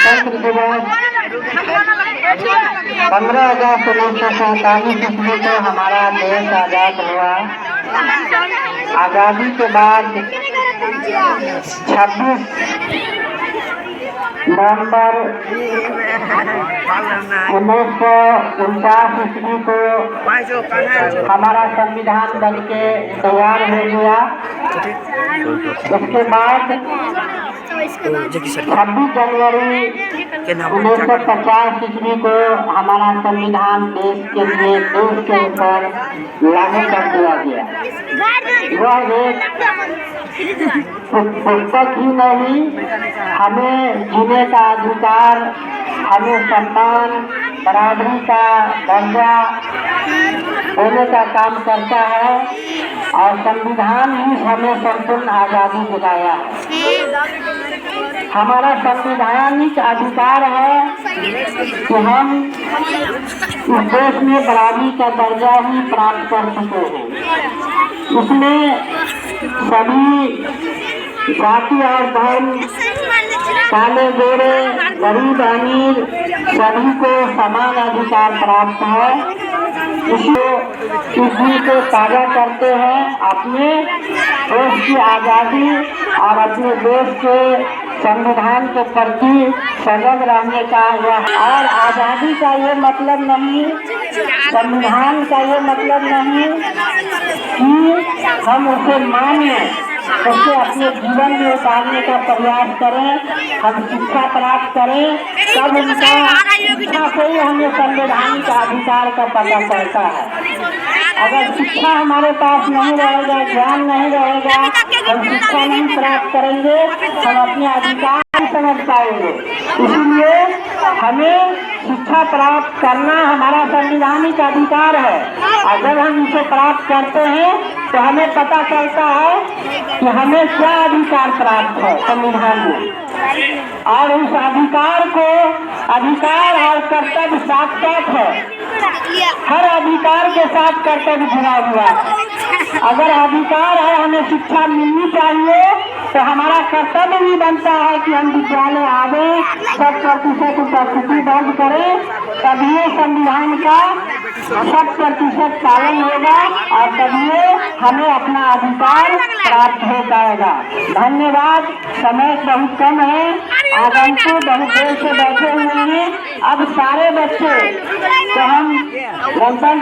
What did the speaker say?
गणतंत्र दिवस 15 अगस्त 1947 ईस्वी को हमारा देश आजाद हुआ। आज़ादी के बाद 26 नवंबर 1949 ईस्वी को हमारा संविधान बन के तैयार हो गया। उसके बाद 26 जनवरी 1950 ईस्वी को हमारा संविधान देश के लिए देश के ऊपर लागू कर दिया गया। वह एक पुस्तक ही नहीं, हमें जीने का अधिकार, हमें सम्मान, बराबरी का दर्जा देने का काम करता है और संविधान ही हमें संपूर्ण आज़ादी दिलाया है। हमारा संवैधानिक अधिकार है कि हम इस देश में बराबरी का दर्जा ही प्राप्त कर सके हैं। इसमें सभी जाति और धर्म, काले गोरे, गरीब अमीर सभी को समान अधिकार प्राप्त है। इस दिन को ताज़ा करते हैं अपने देश की आज़ादी और अपने देश के संविधान के प्रति सजग रहने का यह। और आज़ादी का ये मतलब नहीं, संविधान का ये मतलब नहीं कि हम उसे मानें, उसे अपने जीवन में उतारने का प्रयास करें, हम शिक्षा प्राप्त करें, तब उनका शिक्षा से ही हमें संवैधानिक का अधिकार का पता चलता है। अगर शिक्षा हमारे पास नहीं रहेगा, ज्ञान नहीं रहेगा, हम शिक्षा नहीं प्राप्त करेंगे, हम अपने अधिकार नहीं समझ पाएंगे। इसलिए हमें शिक्षा प्राप्त करना हमारा संवैधानिक अधिकार है। अगर हम इसे प्राप्त करते हैं तो हमें पता चलता है कि हमें क्या अधिकार प्राप्त है संविधान में, और उस अधिकार को, अधिकार और कर्तव्य साथ साथ है। हर अधिकार के साथ कर्तव्य जुड़ा हुआ है। अगर अधिकार है हमें शिक्षा मिलनी चाहिए तो हमारा कर्तव्य भी बनता है कि हम विद्यालय आवे, 100% उपस्थिति दर्ज करें, तभी संविधान का 100% पालन होगा और तभी हमें अपना अधिकार प्राप्त हो पाएगा। धन्यवाद। समय बहुत कम है, आगंतुक बहुत देर से बैठे हुए हैं। अब सारे बच्चे तो हम